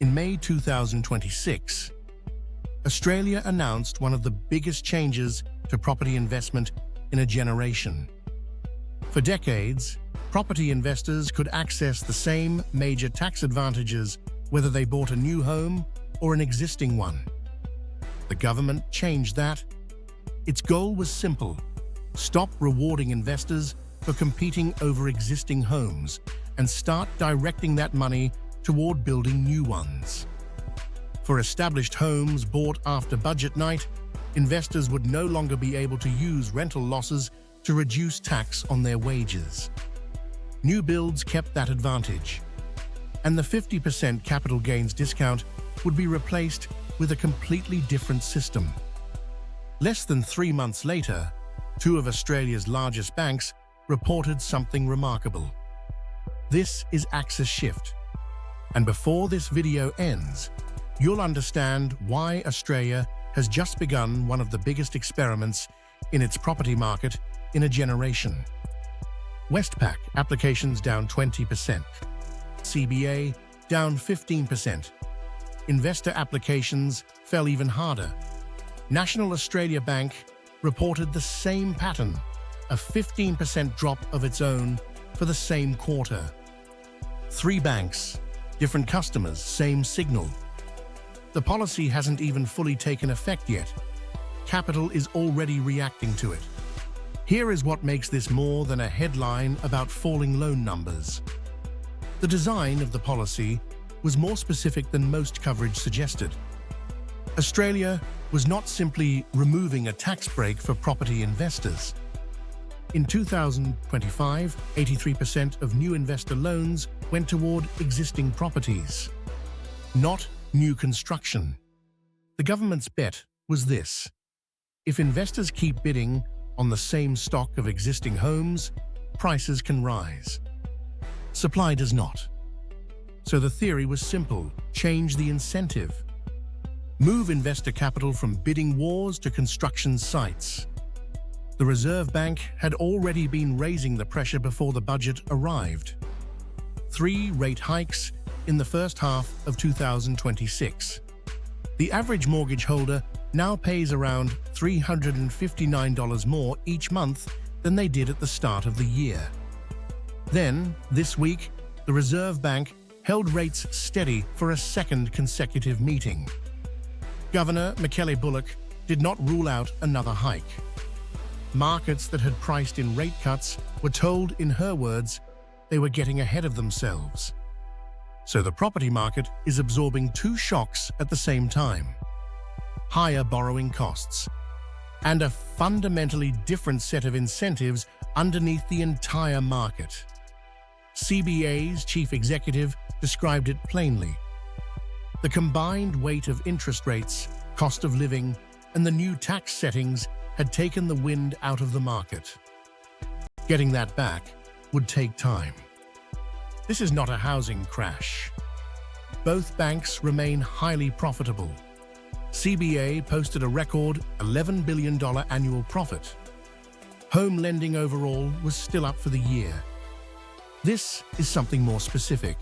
In May 2026, Australia announced one of the biggest changes to property investment in a generation. For decades, property investors could access the same major tax advantages whether they bought a new home or an existing one. The government changed that. Its goal was simple: stop rewarding investors for competing over existing homes and start directing that money toward building new ones. For established homes bought after budget night, investors would no longer be able to use rental losses to reduce tax on their wages. New builds kept that advantage, and the 50% capital gains discount would be replaced with a completely different system. Less than 3 months later, two of Australia's largest banks reported something remarkable. This is AxisShift, and before this video ends, you'll understand why Australia has just begun one of the biggest experiments in its property market in a generation. Westpac applications down 20%, CBA down 15%. Investor applications fell even harder. National Australia Bank reported the same pattern, a 15% drop of its own for the same quarter. 3 banks, different customers, same signal. The policy hasn't even fully taken effect yet. Capital is already reacting to it. Here is what makes this more than a headline about falling loan numbers. The design of the policy was more specific than most coverage suggested. Australia was not simply removing a tax break for property investors. In 2025, 83% of new investor loans went toward existing properties, not new construction. The government's bet was this: if investors keep bidding on the same stock of existing homes, prices can rise. Supply does not. So the theory was simple: change the incentive. Move investor capital from bidding wars to construction sites. The Reserve Bank had already been raising the pressure before the budget arrived. 3 rate hikes in the first half of 2026. The average mortgage holder now pays around $359 more each month than they did at the start of the year. Then, this week, the Reserve Bank held rates steady for a second consecutive meeting. Governor Michele Bullock did not rule out another hike. Markets that had priced in rate cuts were told, in her words, they were getting ahead of themselves. So the property market is absorbing 2 shocks at the same time: higher borrowing costs and a fundamentally different set of incentives underneath the entire market. CBA's chief executive described it plainly: the combined weight of interest rates, cost of living, and the new tax settings had taken the wind out of the market. Getting that back would take time. This is not a housing crash. Both banks remain highly profitable. CBA posted a record $11 billion annual profit. Home lending overall was still up for the year. This is something more specific: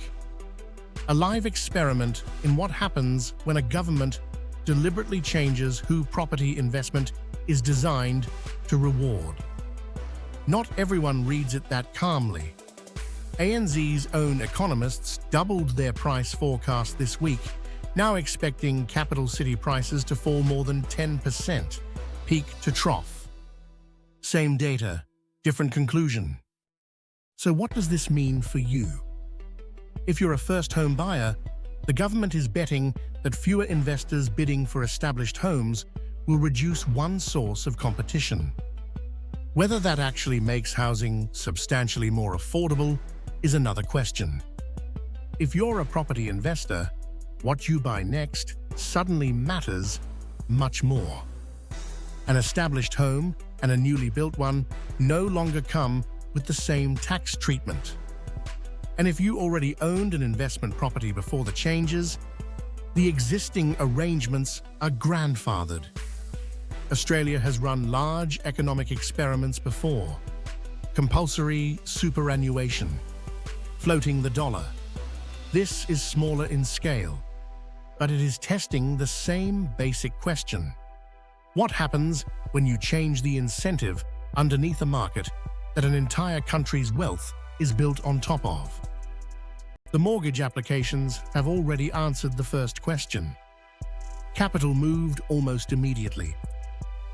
a live experiment in what happens when a government deliberately changes who property investment is designed to reward. Not everyone reads it that calmly. ANZ's own economists doubled their price forecast this week, now expecting capital city prices to fall more than 10%, peak to trough. Same data, different conclusion. So what does this mean for you? If you're a first-home buyer, the government is betting that fewer investors bidding for established homes will reduce one source of competition. Whether that actually makes housing substantially more affordable is another question. If you're a property investor, what you buy next suddenly matters much more. An established home and a newly built one no longer come with the same tax treatment. And if you already owned an investment property before the changes, the existing arrangements are grandfathered. Australia has run large economic experiments before: compulsory superannuation, floating the dollar. This is smaller in scale, but it is testing the same basic question. What happens when you change the incentive underneath a market that an entire country's wealth is built on top of? The mortgage applications have already answered the first question. Capital moved almost immediately.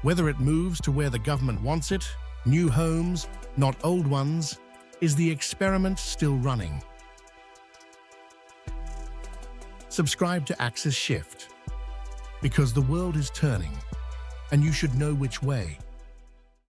Whether it moves to where the government wants it, new homes, not old ones, is the experiment still running? Subscribe to AxisShift, because the world is turning, and you should know which way.